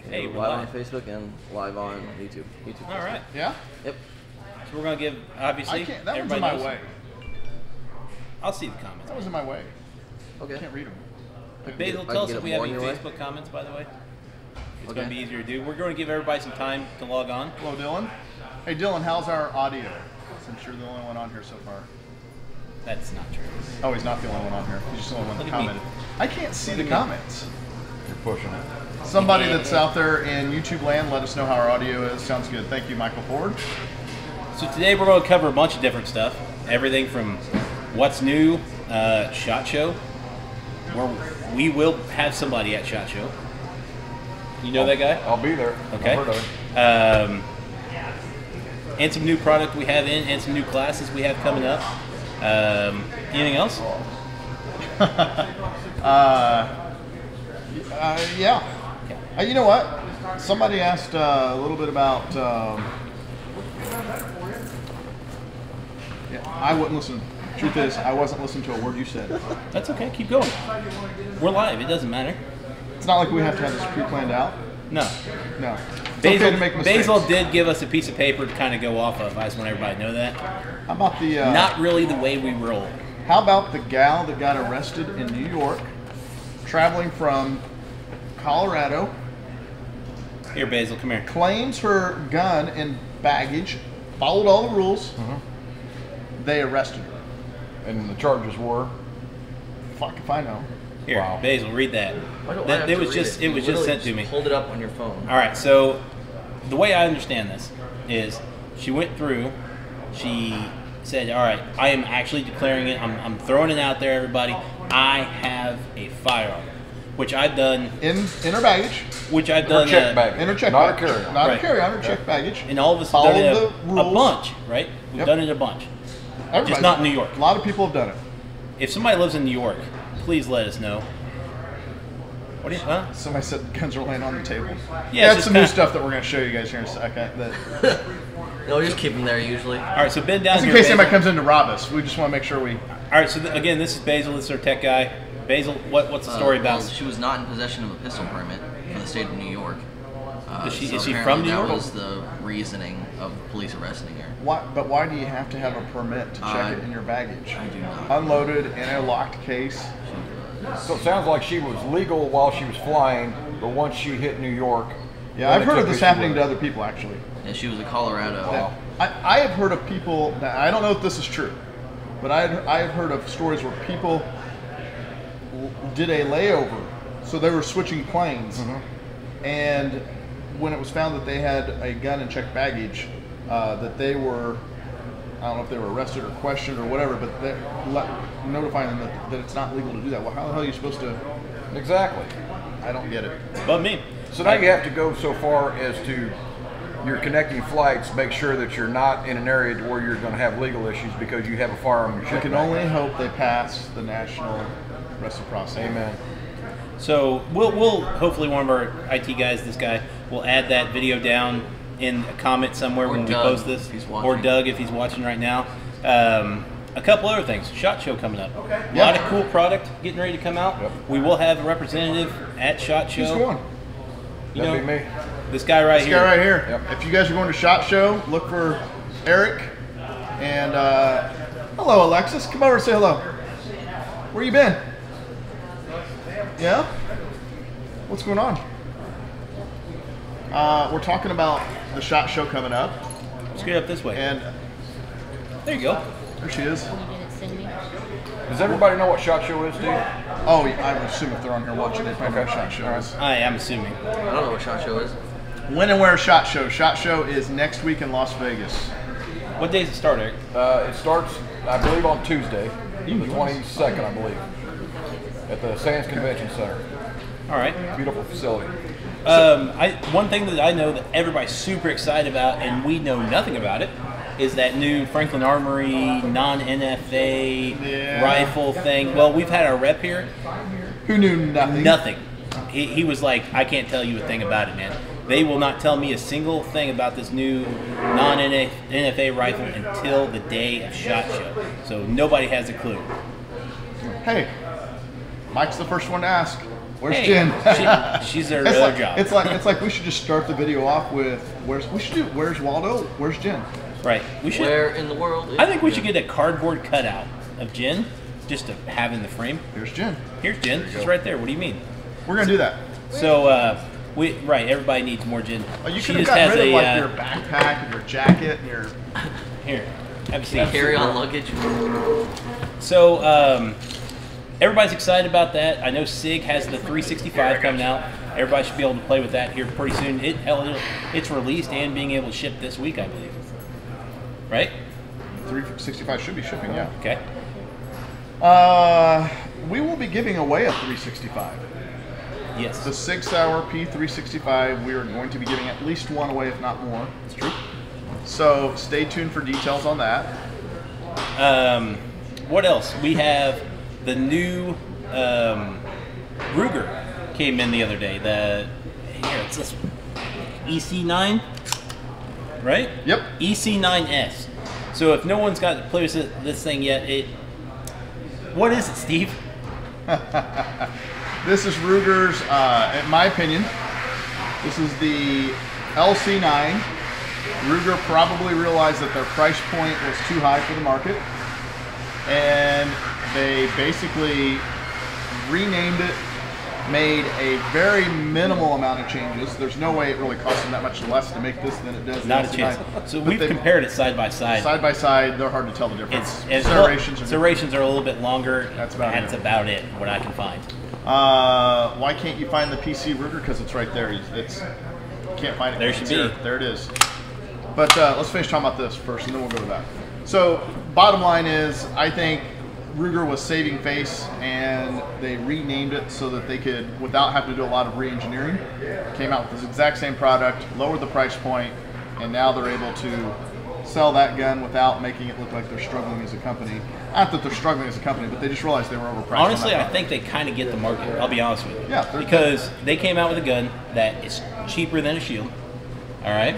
Hey, we're live on Facebook and live on YouTube. All right. Yeah? Yep. So we're going to give, obviously, I can't. That one's everybody in my knows. way. I'll see the comments. That was in my way. Okay. I can't read them. Basil, I tell us can if get we it have more any in your way. Facebook comments, by the way. It's Okay. going to be easier to do. We're going to give everybody some time to log on. Hello, Dylan. Hey, Dylan, how's our audio? Since you're the only one on here so far. That's not true. Oh, he's not the only one on here. He's just the only one that Look at me. commented. I can't see the comments. You're pushing it. Somebody that's out there in YouTube land, let us know how our audio is. Sounds good. Thank you, Michael Ford. So today we're going to cover a bunch of different stuff. Everything from what's new, SHOT Show, where we will have somebody at SHOT Show. You know that guy? I'll be there. Okay. I've heard of it. And some new product we have in, and some new classes we have coming up. Anything else? Yeah. You know what? Somebody asked a little bit about. Yeah, I wouldn't listen. Truth is, I wasn't listening to a word you said. That's okay. Keep going. We're live. It doesn't matter. It's not like we have to have this pre-planned out. No. No. It's okay to make mistakes. Basil did give us a piece of paper to kind of go off of. I just want everybody to know that. How about the? Not really the way we roll. How about the gal that got arrested in New York, traveling from Colorado? Here, Basil, come here. Claims her gun and baggage, followed all the rules. They arrested her. And the charges were? Fuck if I know. Here, Wow. Basil, read that. Why do I have It to was read just You it was just literally sent to me. Hold it up on your phone. All right, so the way I understand this is she went through, she said, all right, I am actually declaring it, I'm throwing it out there, everybody. I have a firearm, which I've done. In her baggage. Which I've Her done. check bag. In her check Not baggage. a carry-on. Not Right. a carry-on, her check baggage. And all of us have Follow done it the a rules. bunch, right? We've Yep. done it a bunch. Everybody. Just not in New York. A lot of people have done it. If somebody lives in New York, please let us know. What do you, huh? Somebody said guns are laying on the table. Yeah, That's it's some just new kinda- stuff that we're going to show you guys here in a second. That, No, we just keep them there usually. All right, so bend down just in here, case anybody Basil. comes in to rob us, we just want to make sure we. All right, so again, this is Basil. This is our tech guy. Basil, what's the story about? Well, she was not in possession of a pistol permit for the state of New York. Is she so from New apparently York? That was the reasoning of police arresting her. But why do you have to have a permit to check it in your baggage? I do not. Unloaded in a locked case. So it sounds like she was legal while she was flying, but once she hit New York. Yeah, then I've they heard of took this issue happening with to it. other people actually. And she was a Colorado. Wow. I have heard of people. Now, I don't know if this is true, but I've heard of stories where people did a layover, so they were switching planes, and when it was found that they had a gun and checked baggage, that they were, I don't know if they were arrested or questioned or whatever, but they're notifying them that it's not legal to do that. Well, how the hell are you supposed to? Exactly. I don't get it. Above me. So now you have to go so far as to your connecting flights, make sure that you're not in an area to where you're going to have legal issues because you have a firearm in your We check can bag. only hope they pass the national reciprocity. Amen. So we'll hopefully one of our IT guys, this guy, will add that video down in a comment somewhere Or when we Doug, post this, if he's or watching. Doug if he's watching right now. A couple other things. SHOT Show coming up. Okay. A lot of cool product getting ready to come out. Yep. We will have a representative at SHOT Show. Who's going? You That'd know, be me. this guy right This here. guy right here. Yep. If you guys are going to SHOT Show, look for Eric. And hello, Alexis. Come over and say hello. Where you been? Yeah? What's going on? We're talking about the SHOT Show coming up. Let's get up this way. And There you go. there she is. You didn't send me. Does everybody know what SHOT Show is, dude? Oh, I would assume if they're on here watching, they probably know what SHOT Show is. I am assuming. I don't know what SHOT Show is. When and where SHOT Show? SHOT Show is next week in Las Vegas. What day does it start, Eric? It starts, I believe, on Tuesday, the 22nd, I believe, at the Sands Convention Center. All right. Beautiful facility. One thing that I know that everybody's super excited about, and we know nothing about it, is that new Franklin Armory non-NFA rifle thing. Well, we've had our rep here. Who knew nothing? Nothing. He was like, I can't tell you a thing about it, man. They will not tell me a single thing about this new non-NFA rifle until the day of SHOT Show. So nobody has a clue. Hey, Mike's the first one to ask. Where's Hey, Jen? she's there It's other like, job. it's like we should just start the video off with where's Waldo? Where's Jen? Right. We should. Where in the world? Is I think we should Jen? get a cardboard cutout of Jen, just to have in the frame. Here's Jen. Here's Jen. She's right there. What do you mean? We're gonna do that. So, everybody needs more Jen. Oh, you She could have just gotten has rid of like a, your backpack and your jacket and your. here. Have a seat. Carry-on luggage. So, everybody's excited about that. I know SIG has the 365 coming out. Everybody should be able to play with that here pretty soon. It's released and being able to ship this week, I believe. Right? 365 should be shipping, yeah. Okay. We will be giving away a 365. Yes. The 6 hour P365, we are going to be giving at least one away, if not more. It's true. So stay tuned for details on that. What else? We have the new Ruger came in the other day. It's this one. EC9, right? Yep. EC9S. So if no one's got to play with this thing yet, what is it, Steve? This is Ruger's, in my opinion, this is the LC9. Ruger probably realized that their price point was too high for the market, and they basically renamed it, made a very minimal amount of changes. There's no way it really costs them that much less to make this than it does. Not a the chance. LC9. So But we've compared it side by side. Side by side, they're hard to tell the difference. Serrations Serrations are a little bit longer. That's about it. What I can find. Why can't you find the PC Ruger? Because it's right there. You can't find it. There should be. There it is. But let's finish talking about this first, and then we'll go to that. So, bottom line is, I think Ruger was saving face, and they renamed it so that they could, without having to do a lot of re-engineering, came out with this exact same product, lowered the price point, and now they're able to sell that gun without making it look like they're struggling as a company. Not that they're struggling as a company, but they just realized they were overpriced. Honestly, I think they kind of get the market. I'll be honest with you. Yeah, because they came out with a gun that is cheaper than a shield. All right,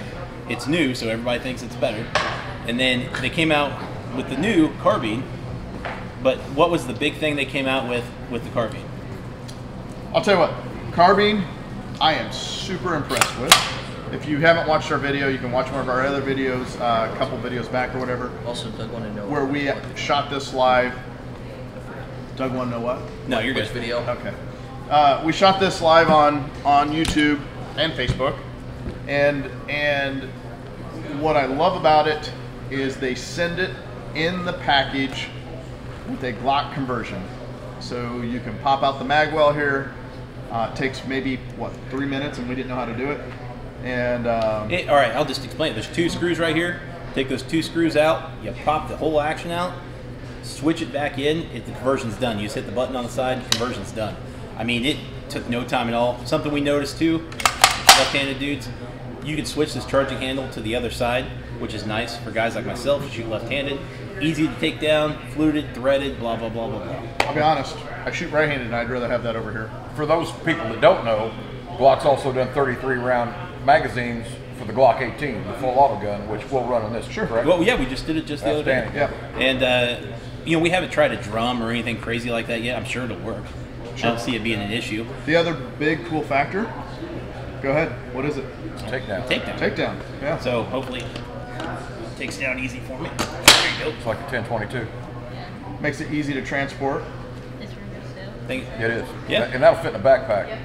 it's new, so everybody thinks it's better. And then they came out with the new carbine. But what was the big thing they came out with the carbine? I'll tell you what, carbine, I am super impressed with. If you haven't watched our video, you can watch one of our other videos, a couple videos back or whatever. Also, Doug wanted to know where we shot this live. Doug want to know what? No, you're which good. video. Okay. We shot this live on YouTube and Facebook, and what I love about it is they send it in the package with a Glock conversion. So you can pop out the mag well here. It takes maybe, 3 minutes, and we didn't know how to do it. And all right, I'll just explain it. There's 2 screws right here. Take those 2 screws out. You pop the whole action out. Switch it back in. The conversion's done. You just hit the button on the side. Conversion's done. I mean, it took no time at all. Something we noticed too, left-handed dudes, you can switch this charging handle to the other side, which is nice for guys like myself who shoot left-handed. Easy to take down, fluted, threaded, blah, blah, blah, blah, blah. I'll be honest, I shoot right-handed, and I'd rather have that over here. For those people that don't know, Glock's also done 33-round magazines for the Glock 18, the full auto gun, which we'll run on this. Sure, correct? Well, yeah, we just did it just the other day. Yeah. And, we haven't tried a drum or anything crazy like that yet. I'm sure it'll work. Sure. I don't see it being an issue. The other big cool factor, go ahead, what is it? Takedown. Takedown, yeah. So hopefully it takes down easy for me. There you go. It's like a 1022. Makes it easy to transport. Think, It is. Yeah. And that'll fit in a backpack.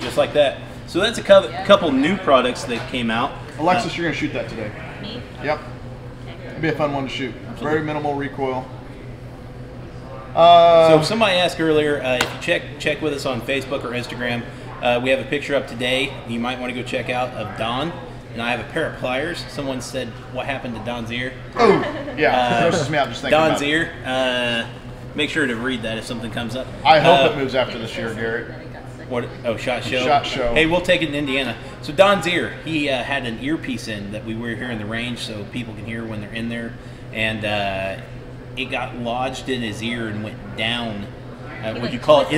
just like that. So that's a couple new products that came out. Alexis, you're going to shoot that today. Me? Yep. It'll be a fun one to shoot. Very minimal recoil. So somebody asked earlier, if you check with us on Facebook or Instagram, we have a picture up today you might want to go check out of Don. And I have a pair of pliers. Someone said, what happened to Don's ear? Oh, yeah. Grosses me out just thinking Don's about it. ear. Make sure to read that if something comes up. I hope it moves after this year, Garrett. What? Oh, SHOT Show. SHOT Show. Hey, we'll take it in Indiana. So Don's ear, he had an earpiece in that we were here in the range, so people can hear when they're in there, and it got lodged in his ear and went down. Would you call it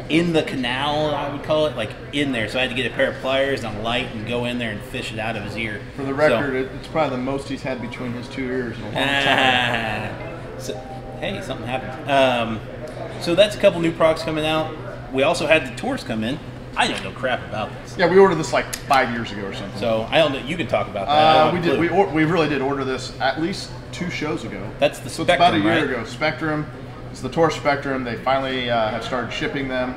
in the canal? I would call it like in there. So I had to get a pair of pliers and a light and go in there and fish it out of his ear. For the record, it's probably the most he's had between his 2 ears in a long time. So, hey, something happened. So that's a couple new products coming out. we also had the tours come in. I didn't know crap about this. Yeah, we ordered this like 5 years ago or something. So I don't know. You can talk about that. I don't we have a did. clue. We really did order this at least 2 shows ago. That's the So it's about a Spectrum, year right? ago. Spectrum. It's the Tour Spectrum. They finally have started shipping them.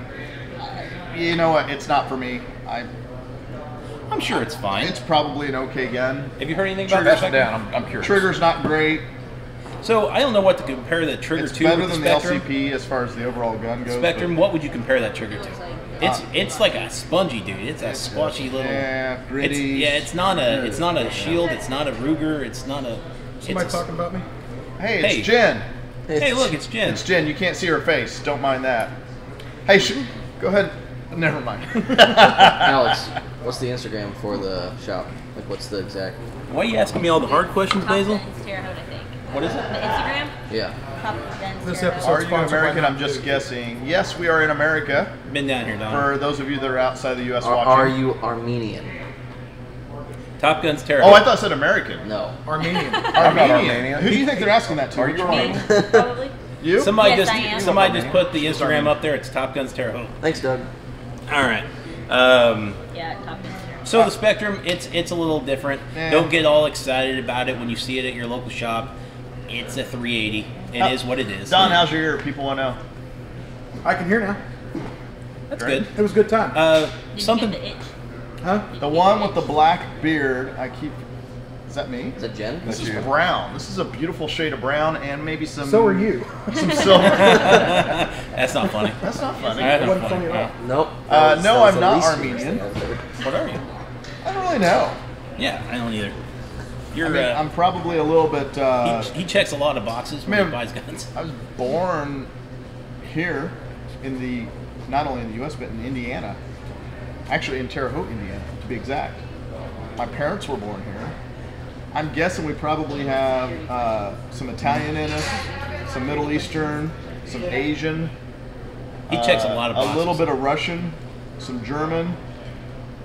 You know what? It's not for me. I'm sure it's fine. It's probably an okay gun. Have you heard anything about Pass the it Spectrum? down. I'm curious. Trigger's not great. So I don't know what to compare the Trigger It's to better with than the the Spectrum. LCP as far as the overall gun goes. Spectrum, what would you compare that trigger to? It's like a spongy, dude. It's a squashy little. Yeah, gritty. It's not a Shield. It's not a Ruger. It's not a. Somebody it's a- talking about me? Hey, it's Hey. Jen. Hey, look, it's Jen. It's Jen. You can't see her face. Don't mind that. Hey, go ahead. Never mind. Alex, what's the Instagram for the shop? Like, what's the exact? Why are you asking me all the hard questions, Basil? It's Terre Haute, I think. What is The it? Instagram? Yeah. Top of Den's This Terre Haute. episode- Are you Sponsored by American? I'm Mountain just Dew. guessing. Yes, we are in America. Been down here, Don. For those of you that are outside the U.S. Are watching. you Armenian? Top Gun's Terre Oh, I Haute. thought it said American. No. Armenian. I'm not Armenian. Who do you think they're asking that to? Are you Which Armenian? one? Probably. You? Somebody Yes, I am. just put the Instagram up there. It's Top Gun's Terre Haute. Thanks, Doug. All right. Yeah, Top of Den's Terre Haute. So the Spectrum, it's a little different. Yeah. Don't get all excited about it when you see it at your local shop. It's a 380. It is what it is. Don, how's your ear? People want to know. I can hear now. That's Great. good. It was a good time. Did Something. you get the itch? Huh? The one with the black beard, I keep. Is that me? Is that Jen? This is you. brown. This is a beautiful shade of brown and maybe some. So are you. Some silver. That's not funny. That's not funny. That's not Wasn't funny at all. Nope. No, I'm not Armenian. What are you? I don't really know. Yeah, I don't either. I You're. mean, I'm probably a little bit. he checks a lot of boxes when he Man. buys guns. I was born here in the, not only in the U.S. but in Indiana. Actually, in Terre Haute, Indiana, to be exact. My parents were born here. I'm guessing we probably have some Italian in us, some Middle Eastern, some Asian. He checks a lot of boxes. A little bit of Russian, some German,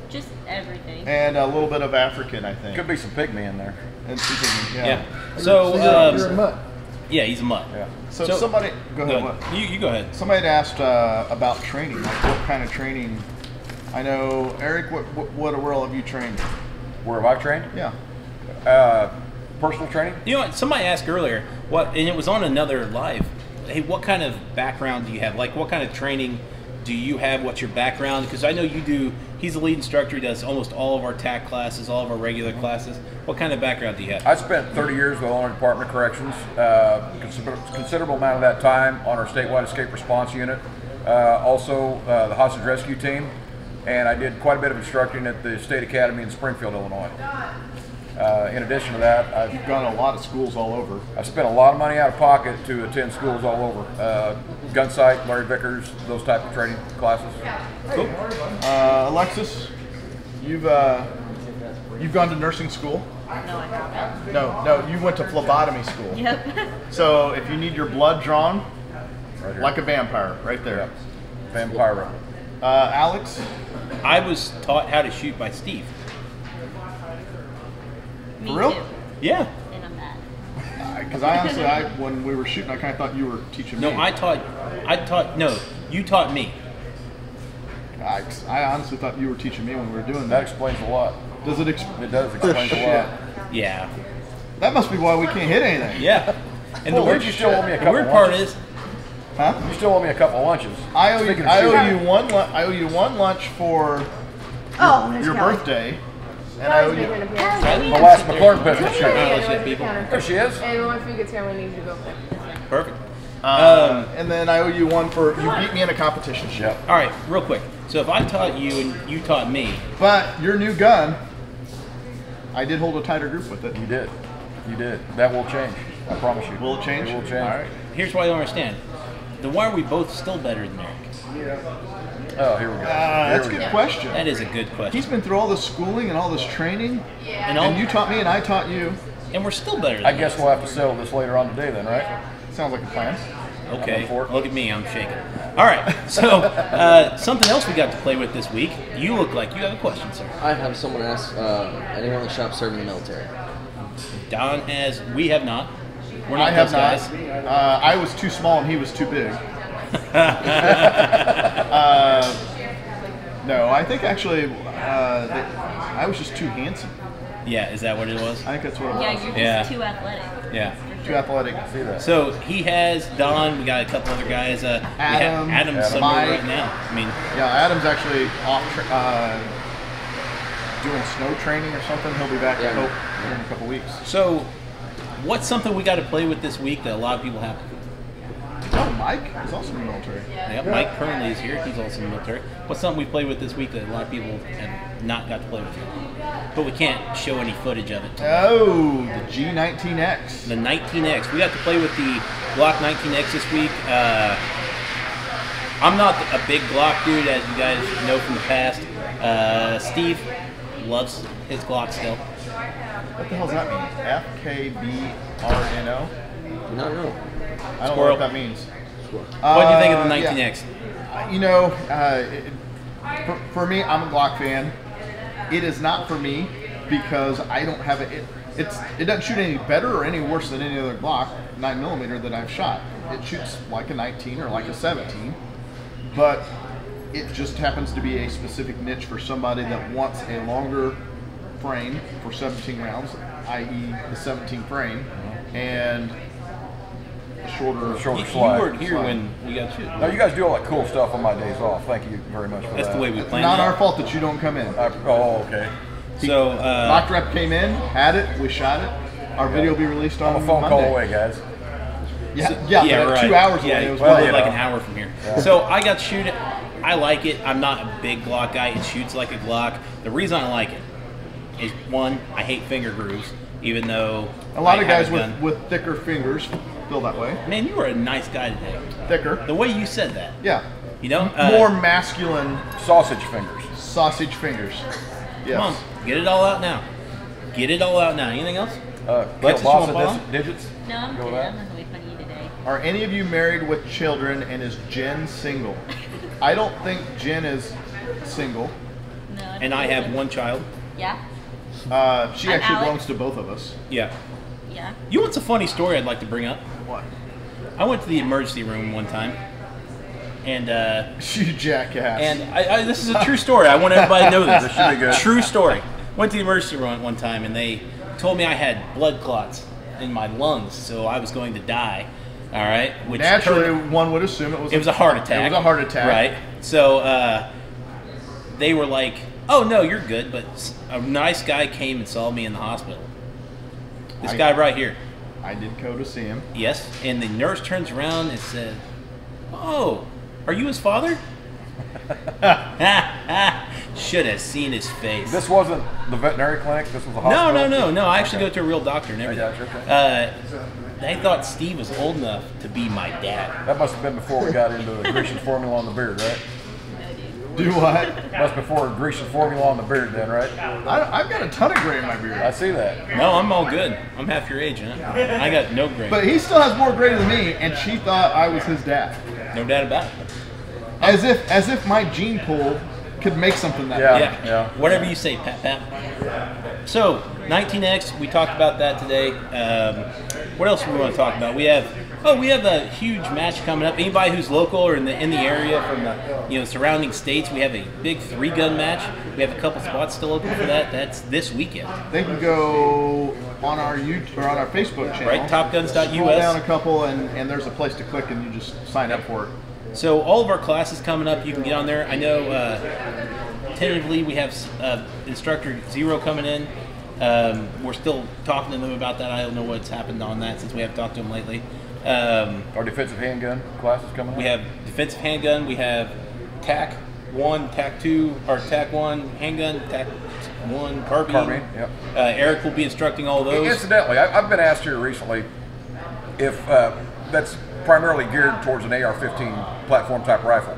Just everything. and a little bit of African, I think. Could be some pygmy in there. And some, Yeah. So, You're a mutt. yeah, he's a mutt. Yeah. So somebody, go ahead. What? You go ahead. Somebody had asked about training, like what kind of training. I know, Eric. What world have you trained? Where have I trained? Yeah. Personal training? You know what? Somebody asked earlier, and it was on another live. Hey, what kind of background do you have? Like, what kind of training do you have? What's your background? Because I know you do. He's a lead instructor. He does almost all of our TAC classes, all of our regular classes. What kind of background do you have? I spent 30 years with the Illinois Department of Corrections, considerable amount of that time on our statewide escape response unit, also the hostage rescue team, and I did quite a bit of instructing at the State Academy in Springfield, Illinois. In addition to that, You've gone to a lot of schools all over. I've spent a lot of money out of pocket to attend schools all over. Gunsight, Larry Vickers, those type of training classes. Cool. Alexis, you've gone to nursing school. No, I haven't. No, you went to phlebotomy school. Yep. So if you need your blood drawn, Right here. like a vampire, right there. Vampiro. Alex, I was taught how to shoot by Steve. Me For real? too. Yeah. And I'm mad. because I honestly, when we were shooting, I kind of thought you were teaching No, me. no, you taught me. I honestly thought you were teaching me when we were doing That that. explains a lot. Does it? It does explain a lot. Yeah. That must be why we can't hit anything. Yeah. And the Well, weird, you still owe me a the couple weird part lunches. is, Huh? You still owe me a couple lunches. I owe Speaking you. of I owe shooting. you one. I owe you one lunch for Oh, there's your Kelly. birthday, and I owe Kelly's making an you. appearance. The last McLaurin pistol Sure. shoot. I'll Yeah, let go you to the people. counter. There she is. And when food gets here, we need you to go up there. perfect. And then I owe you one for you beat me in a competition shoot. Yep. All right, real quick. So if I taught you and you taught me, But your new gun, I did hold a tighter grip with it. You did. You did. That will change. I promise you. Will it change? It will change. All right. here's what I don't understand. Then why are we both still better than Eric? Oh, here we go. That's a Here we good go. question. That is a good question. He's been through all this schooling and all this training, And, all, and you taught me and I taught you. and we're still better than I guess we'll have to settle this later on today then, right? Sounds like a plan. Okay, I'm for it. look at me, I'm shaking. All right, so something else we got to play with this week. You look like you have a question, sir. I have someone ask anyone in the shop serving in the military. Don has, we have not. We're not I have those not. guys. I was too small and he was too big. No, I think actually I was just too handsome. Yeah, is that what it was? I think that's what it was. Yeah, you're just Yeah. too athletic. Yeah. Too athletic. See that? So he has Don. We got a couple other guys. We Adam, have Adam somewhere Mike. right now. I mean, Yeah, Adam's actually off doing snow training or something. He'll be back, I hope, in a couple weeks. so what's something we got to play with this week that a lot of people have? Oh, Mike is also in the military. Yep, Mike currently is here. He's also in the military. What's something we played with this week that a lot of people have not got to play with yet? But we can't show any footage of it. Oh, the G19X. The 19X. We got to play with the Glock 19X this week. I'm not a big Glock dude, as you guys know from the past. Steve loves his Glock still. What the hell does that mean? FKBRNO? No. I don't know Squirrel. what that means. What do you think of the yeah. 19X? You know, for me, I'm a Glock fan. It is not for me because I don't have it. It doesn't shoot any better or any worse than any other Glock 9mm that I've shot. It shoots like a 19 or like a 17, but it just happens to be a specific niche for somebody that wants a longer frame for 17 rounds, i.e. the 17 frame, and a shorter Shorter You slide. weren't here when we got shoot. Now, you guys do all that cool stuff on my days off. Thank you very much for That's that. the way we It's planned not it. our fault that you don't come in. Oh, okay. So, Mock Rep came in, had it, we shot it. Our video will be released on I'm a phone Monday. call away, guys. Yeah, but 2 hours yeah, away. It was well, Monday. like an hour from here. So I got to shoot it. I like it. I'm not a big Glock guy. It shoots like a Glock. The reason I like it is, one, I hate finger grooves, even though A lot I of guys have a gun. with thicker fingers feel that way. Man, you were a nice guy today. Thicker. The way you said that, Yeah. you know, More masculine Sausage fingers. sausage fingers. Yes. Come on, get it all out now. Get it all out now. Anything else? Kill Alexis, you boss wanna of digits. No, I'm Go good. with I'm that. not gonna be funny today. Are any of you married with children and is Jen single? I don't think Jen is single. No. And I have one child. Yeah. She I'm actually Alex. belongs to both of us. Yeah. Yeah. You want a funny story I'd like to bring up? What? I went to the emergency room one time, and You jackass. this is a true story. I want everybody to know this. This should be good. True story. Went to the emergency room one time, and they told me I had blood clots in my lungs, so I was going to die. All right. Which Naturally, turned- one would assume it was it was a heart attack. It was a heart attack. Right. So they were like, "Oh no, you're good." But a nice guy came and saw me in the hospital. This guy right here. I did go to see him. Yes. And the nurse turns around and said, "Oh, are you his father?" Should have seen his face. This wasn't the veterinary clinic. This was a hospital. No. I actually go to a real doctor and everything. got you, They thought Steve was old enough to be my dad. That must have been before we got into the Grecian formula on the beard, right? Do what? Must be before Grecian formula on the beard, then, right? I've got a ton of gray in my I beard. see that. No, I'm all good. I'm half your age, huh? I got no gray. But he still has more gray than me, and she thought I was his dad. No doubt about it. As if my gene pool could make something that Yeah. big. Whatever you say, Pat. So, 19X, we talked about that today. What else do we want to talk about? We have a huge match coming up. Anybody who's local or in the area from the surrounding states, we have a big 3-gun match. We have a couple spots still open for that. That's this weekend. They can go on our YouTube or on our Facebook channel. Right, topguns.us. Scroll down a couple, and there's a place to click, and you just sign up for it. So all of our classes coming up, you can get on there. I know tentatively we have instructor 0 coming in. We're still talking to them about that. I don't know what's happened on that since we haven't talked to them lately. Our defensive handgun class is coming up. We have defensive handgun. We have TAC 1, TAC 2, or TAC 1 handgun, TAC 1 carbine. Carbine, yep. Eric will be instructing all those. Incidentally, I've been asked here recently if that's primarily geared towards an AR-15 platform type rifle.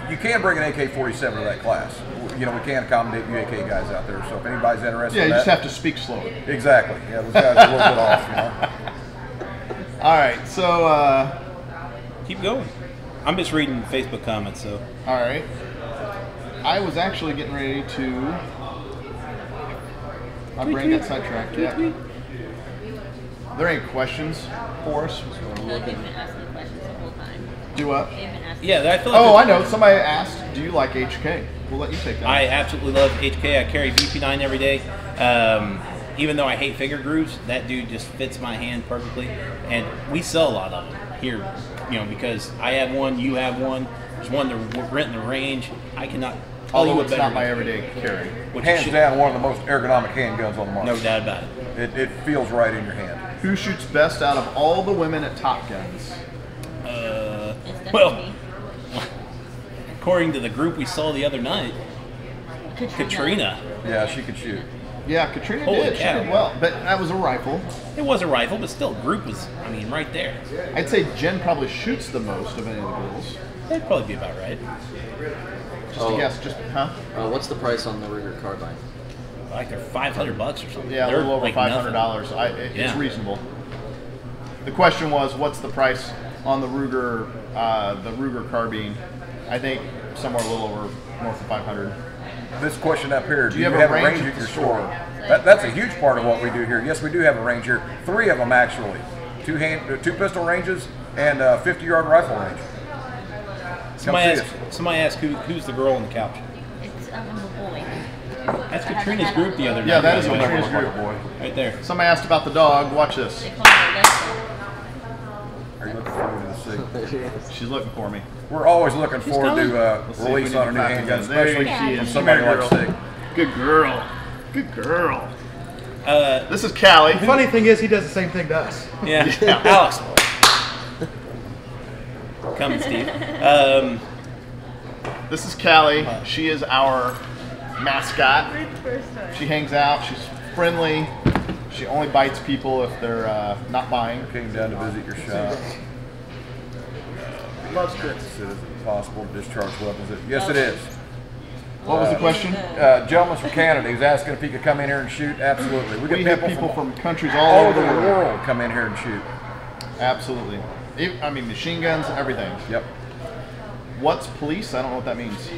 You can bring an AK-47 to that class. We can accommodate UAK guys out there. So if anybody's interested Yeah, in you that, just have to speak slower. exactly. Yeah, those guys are a little bit off. All right, so Keep going. I'm just reading Facebook comments, so. all right. I was actually getting ready to. My brain got sidetracked. Yeah. Are there any questions for us? I feel like they've been asking questions the whole time. Do what? They've been asking Yeah, I feel like. Oh, I know. Somebody asked, "Do you like HK?" We'll let you take that. I absolutely love HK. I carry VP9 every day. Even though I hate finger grooves, that dude just fits my hand perfectly. And we sell a lot of them here, because I have one, you have one. There's one to rent in the range. I cannot tell you Although a it's better. not my everyday carry. Which Hands should- down, one of the most ergonomic handguns on the market. No doubt about it. It feels right in your hand. Who shoots best out of all the women at Top Guns? It's Well, definitely according to the group we saw the other night, Katrina. Yeah, she could shoot. Yeah, Katrina Holy did. She cow. did well, but that was a rifle. It was a rifle, but still, group was, right there. I'd say Jen probably shoots the most of any of the girls. That'd probably be about right. Just a guess, huh? What's the price on the Ruger carbine? Like they're $500 or something. Yeah, a They're little over like $500. nothing. It's Yeah. reasonable. The question was, what's the price on the Ruger carbine? I think somewhere a little over north of 500. This question up here, do you you have have a a range range at at the your store? That's a huge part of what we do here. Yes, we do have a range here. 3 of them actually. 2 pistol ranges and a 50-yard rifle range. Somebody asked who's the girl on the couch. it's a boy. That's Katrina's group the other night. Yeah, that is by the way. Katrina's group. Right there. Somebody asked about the dog. Watch this. They call her Alexa. Are you looking forward to the There she is. She's looking for me. We're always looking forward coming. to Let's see if we release need on a to new crack handgun, together. There especially she from is. somebody Come here, like girl. Sig. Good girl. Good girl. Uh, This is Callie. The funny thing is, he does the same thing to us. yeah. Yeah. Alex. Coming, Steve. This is Callie. She is our mascot. She hangs out. She's friendly. She only bites people if they're not buying. Came down to visit your shop. Loves Chris. Is it possible to discharge weapons? Yes, it is. What was the question? Gentleman from Canada, he's asking if he could come in here and shoot. Absolutely. We have people from countries all all over over the world. come in here and shoot. Absolutely. I mean, machine guns, everything. Yep. What's police? I don't know what that means.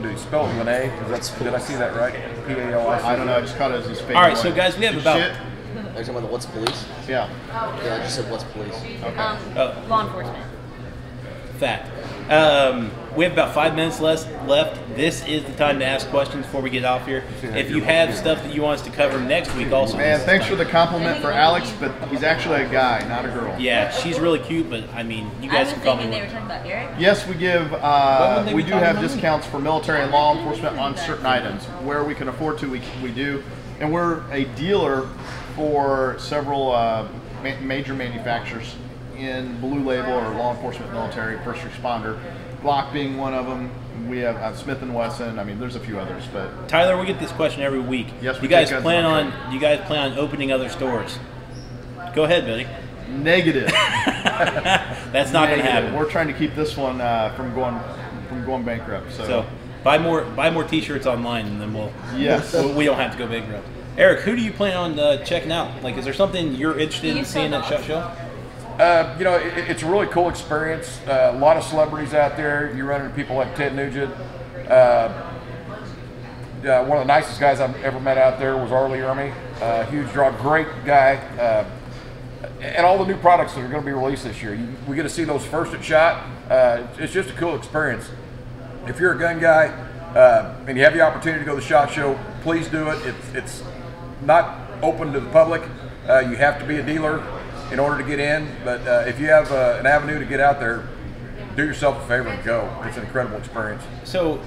Do you spell it with an A? Did I see that right? P-A-L-I-C. I don't know. I just caught it as his favorite. All right, so guys, we have about- Shit. Are you talking about the what's police? Yeah. Yeah, I just said what's police. Law enforcement. Fact. We have about 5 minutes left. This is the time to ask questions before we get off here. If you have stuff that you want us to cover next week, also. Man, thanks for the compliment for Alex, but he's actually a guy, not a girl. Yeah, she's really cute, but I mean, you I guys was can call thinking me. they were talking about Eric. Yes, we give. would they We be do talking have about? discounts for military and law enforcement on certain items where we can afford to. We do, and we're a dealer for several major manufacturers in Blue Label or law enforcement, military, first responder. Glock being one of them. We have Smith and Wesson. I mean, there's a few others, but Tyler, we get this question every week. Yes, we you guys take guns plan on on? You guys plan on opening other stores? Go ahead, buddy. negative. That's not going to Negative. happen. We're trying to keep this one from going bankrupt. So buy more T-shirts online, and then we'll. Yes. we don't have to go bankrupt. Eric, who do you plan on checking out? Like, is there something you're interested in You seeing saw at SHOT Show? It's a really cool experience. A lot of celebrities out there. You run into people like Ted Nugent. One of the nicest guys I've ever met out there was Arlie Ermy. Huge draw, great guy. And all the new products that are going to be released this year. We get to see those first at SHOT. It's just a cool experience. If you're a gun guy and you have the opportunity to go to the SHOT Show, please do it. It's not open to the public. You have to be a dealer in order to get in. But if you have an avenue to get out there, do yourself a favor and go. It's an incredible experience. So,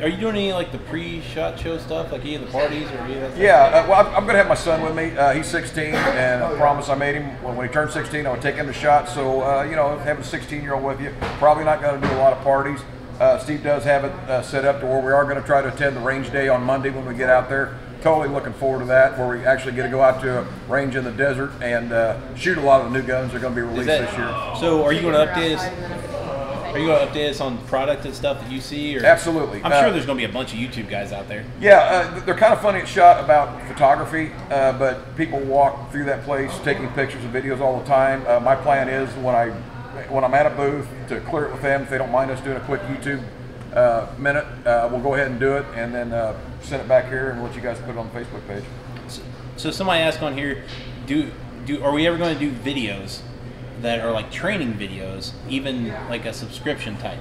are you doing any like the pre-SHOT Show stuff, like any of the parties or any of that stuff? Yeah, well, I'm going to have my son with me. He's 16, and I promise I made him, when he turned 16, I would take him to SHOT. So, having a 16-year-old with you, probably not going to do a lot of parties. Steve does have it set up to where we are going to try to attend the range day on Monday when we get out there. Totally looking forward to that, where we actually get to go out to a range in the desert and shoot a lot of the new guns that are going to be released this year. So, are you going to update us? Are you going to update us on product and stuff that you see? Or? Absolutely. I'm sure there's going to be a bunch of YouTube guys out there. Yeah, they're kind of funny at SHOT about photography, but people walk through that place taking pictures and videos all the time. My plan is when I'm at a booth to clear it with them, if they don't mind us doing a quick YouTube minute, we'll go ahead and do it and then send it back here and let you guys put it on the Facebook page. So somebody asked on here, are we ever going to do videos that are like training videos, even like a subscription type?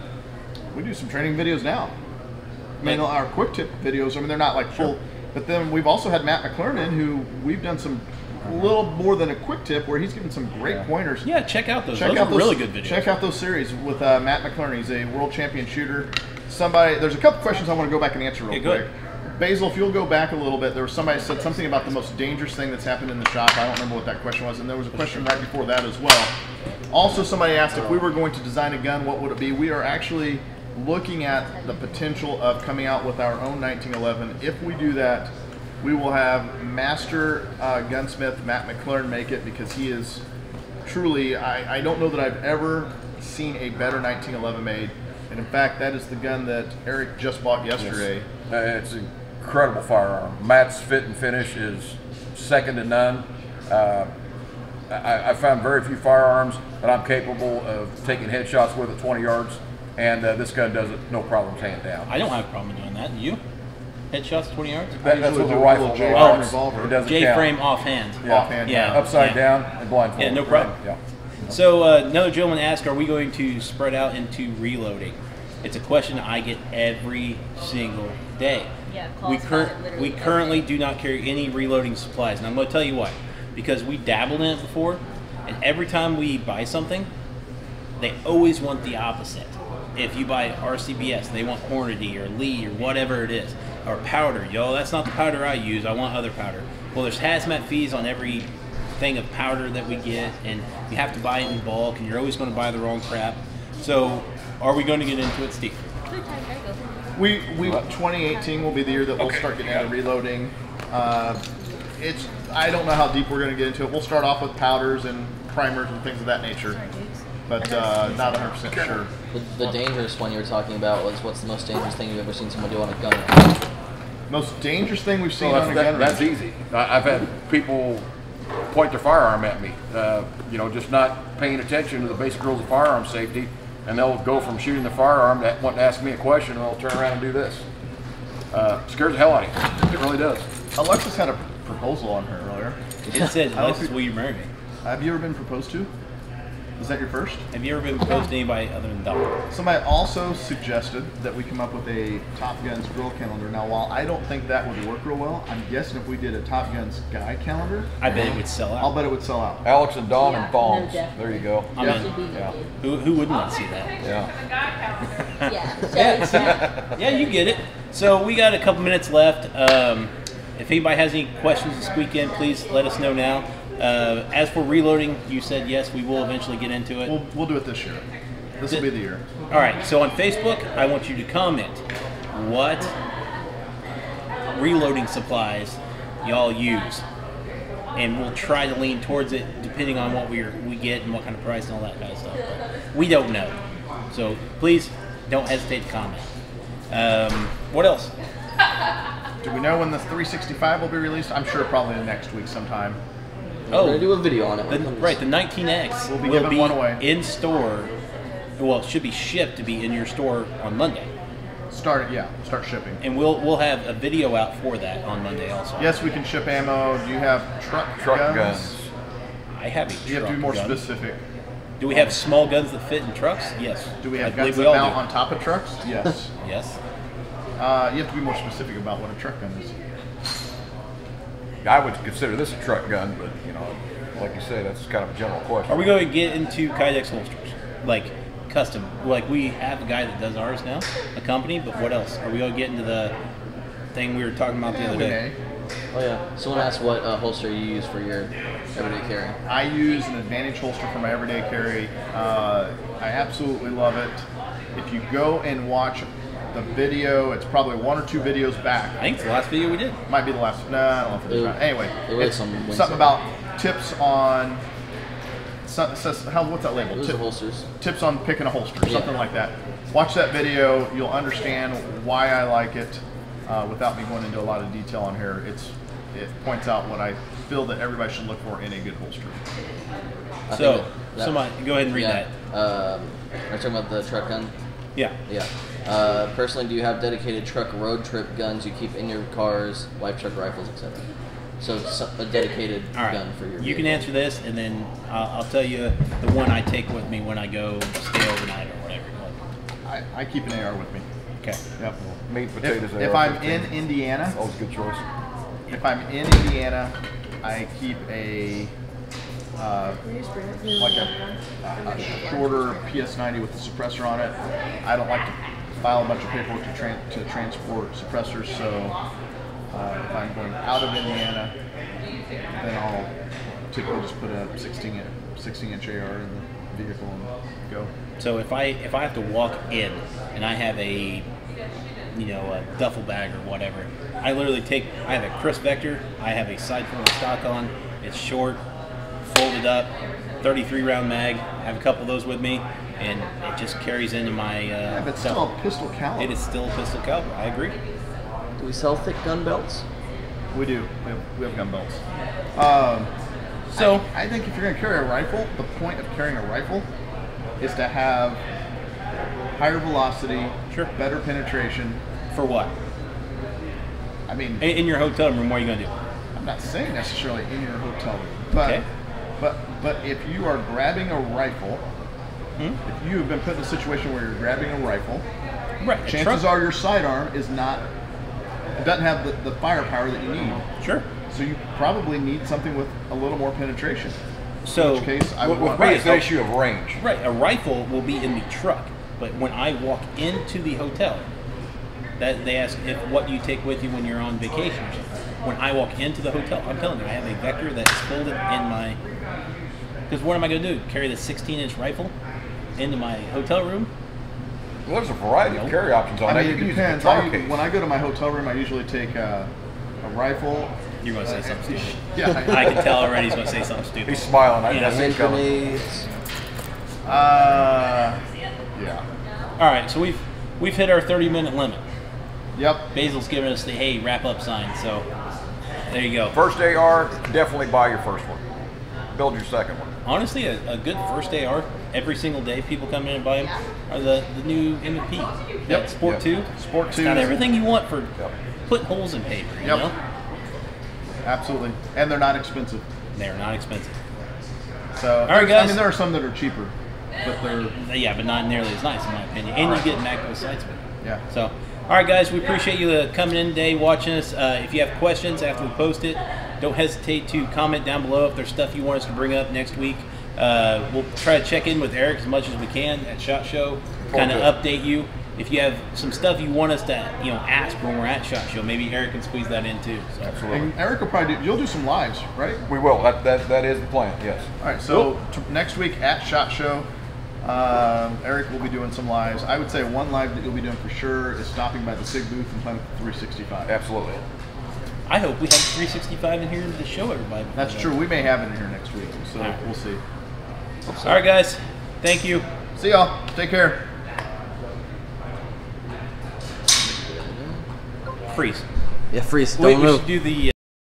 We do some training videos now. I mean, our quick tip videos, I mean, they're not like full, but then we've also had Matt McClernand, who we've done some little more than a quick tip where he's given some great pointers. Yeah, check out those. Those are really good videos. Check out those series with Matt McClernand. He's a world champion shooter. There's a couple questions I want to go back and answer real quick. Basil, if you'll go back a little bit, there was somebody said something about the most dangerous thing that's happened in the shop. I don't remember what that question was, and there was a question right before that as well. Also, somebody asked if we were going to design a gun, what would it be? We are actually looking at the potential of coming out with our own 1911. If we do that, we will have master gunsmith Matt McClernand make it, because he is truly, I don't know that I've ever seen a better 1911 made. And in fact, that is the gun that Eric just bought yesterday. Yes. It's an incredible firearm. Matt's fit and finish is second to none. I found very few firearms that I'm capable of taking headshots with at 20 yards, and this gun does it no problems, hand down. I don't have a problem doing that. You? Headshots 20 yards? That's with a rifle. Revolver. It doesn't J-frame count. offhand. Yeah. Offhand. Yeah. Upside down and blindfold. Yeah, no problem. Yeah. So another gentleman asked, are we going to spread out into reloading? It's a question I get every single day. Yeah, We currently do not carry any reloading supplies, and I'm going to tell you why. Because we dabbled in it before, and every time we buy something, they always want the opposite. If you buy RCBS, they want Hornady or Lee or whatever it is, or powder. Yo, that's not the powder I use. I want other powder. Well, there's hazmat fees on every thing of powder that we get, and you have to buy it in bulk, and you're always going to buy the wrong crap. So, are we going to get into it, Steve? We 2018 will be the year that we'll start getting into reloading. I don't know how deep we're going to get into it. We'll start off with powders and primers and things of that nature, but not 100% sure. The dangerous one you were talking about was, what's the most dangerous thing you've ever seen someone do on a gun range? Most dangerous thing we've seen on a gun range? That's easy. I've had people point their firearm at me, just not paying attention to the basic rules of firearm safety, and they'll go from shooting the firearm to wanting to ask me a question, and they'll turn around and do this. Scares the hell out of you. It really does. Alexis had a proposal on her earlier. It said, Alexis, will you marry me? Have you ever been proposed to? Is that your first? Have you ever been proposed to anybody other than Doc? Somebody also suggested that we come up with a Top Guns grill calendar. Now, while I don't think that would work real well, I'm guessing if we did a Top Guns guy calendar, I bet it would sell out. I'll bet it would sell out. Alex and Dawn Yeah, and thongs. no, definitely. There you go. I mean, Yeah. who wouldn't want to see that? Yeah. Yeah, you get it. So we got a couple minutes left. If anybody has any questions this weekend, please let us know now. As for reloading, you said yes, we will eventually get into it. We'll do it this year. This will be the year. All right, so on Facebook, I want you to comment what reloading supplies y'all use, and we'll try to lean towards it depending on what we get and what kind of price and all that kind of stuff. But we don't know, so please don't hesitate to comment. What else? Do we know when the 365 will be released? I'm sure probably next week sometime. We're going to do a video on it. The 19X We'll be will giving be one away. in store. Well, it should be shipped to be in your store on Monday, Start shipping. and we'll have a video out for that on Monday also. Yes, we can ship ammo. Do you have truck guns? I have a You have to be more gun. specific. Do we have small guns that fit in trucks? Yes. Do we I have believe guns we that all mount do. on top of trucks? Yes. Yes. You have to be more specific about what a truck gun is. I would consider this a truck gun, but like you say, that's kind of a general question. Are we going to get into Kydex holsters, like custom? Like we have a guy that does ours now, a company. But what else? Are we going to get into the thing we were talking about the other We day? may. Oh yeah. Someone asked what holster you use for your everyday carry. I use an Advantage holster for my everyday carry. I absolutely love it. If you go and watch the video, it's probably one or two videos back. I think it's the last video we did. Might be the last. No, I don't know if it is. Right. Anyway, it was it's some something about tips on. It says what's that label? Those are holsters. Tips on picking a holster, Yeah. something like that. Watch that video. You'll understand why I like it. Without me going into a lot of detail on here, it points out what I feel that everybody should look for in a good holster. I So, think that- somebody, go ahead and read yeah, that. Are you talking about the truck gun? Yeah. Yeah. Personally, do you have dedicated truck road trip guns you keep in your cars, light truck rifles, etc.? So it's a dedicated All right. gun for your You can vehicle. answer this, and then I'll tell you the one I take with me when I go stay overnight or whatever. I keep an AR with me. Okay. Yep. Meat, potatoes. If I'm AR-15. in Indiana, Always a good choice. if I'm in Indiana, I keep a like a shorter PS90 with a suppressor on it. I don't like to file a bunch of paperwork to transport suppressors, so if I'm going out of Indiana, then I'll typically just put a 16-inch AR in the vehicle and go. So if I have to walk in and I have a a duffel bag or whatever, I literally I have a Chris Vector, I have a side full of stock on, it's short, folded up, 33 round mag, I have a couple of those with me, and it just carries into my Yeah, but it's still a pistol caliber. It is still a pistol caliber, I agree. Do we sell thick gun belts? We do. We have gun belts. So I think if you're going to carry a rifle, the point of carrying a rifle is to have higher velocity, Sure. better penetration. for what? I mean, In your hotel room, what are you going to do? I'm not saying necessarily in your hotel room, but Okay. but if you are grabbing a rifle, if you have been put in a situation where you're grabbing a rifle, Right. chances are your sidearm doesn't have the firepower that you need. Sure. So you probably need something with a little more penetration. So In which case, I would With want me, it's the issue of range. right, a rifle will be in the truck, but when I walk into the hotel, that they ask what you take with you when you're on vacation. Or something. When I walk into the hotel, I'm telling you, I have a Vector that's folded in my. Because what am I going to do? Carry the 16-inch rifle into my hotel room? Well, there's a variety of carry options on I that. mean, You it can use a depends. guitar case. When I go to my hotel room, I usually take a rifle. You're going to say something stupid. Yeah, I can tell already he's going to say something stupid. He's smiling. I Yeah. guess he's coming. Grenades. Yeah. All right, so we've hit our 30-minute limit. Yep. Basil's giving us the hey wrap up sign, so there you go. First AR, definitely buy your first one. Build your second one. Honestly, a good first AR every single day. People come in and buy them are the new M&P. That Sport Yep. 2. Sport It's 2. got everything you want for Yep. putting holes in paper. You Yep. know, Absolutely. And they're not expensive. they're not expensive. So, All right, guys. I mean, there are some that are cheaper, but they're Yeah, but not nearly as nice in my opinion. And you get macro sights with it. yeah. So, all right, guys, we appreciate you coming in today, watching us. If you have questions after we post it, don't hesitate to comment down below if there's stuff you want us to bring up next week. We'll try to check in with Eric as much as we can at SHOT Show, kind of update you. If you have some stuff you want us to, ask when we're at SHOT Show, maybe Eric can squeeze that in too. So. Absolutely. And Eric will probably you'll do some lives, right? We will. That is the plan. Yes. All right. So next week at SHOT Show, Eric will be doing some lives. I would say one live that you'll be doing for sure is stopping by the SIG booth and playing with the 365. Absolutely. I hope we have 365 in here to show everybody. That's true. We may have it in here next week, so All right. we'll see. All right, guys. Thank you. See y'all. Take care. Freeze. Yeah, freeze. Wait, Don't we move. should do the.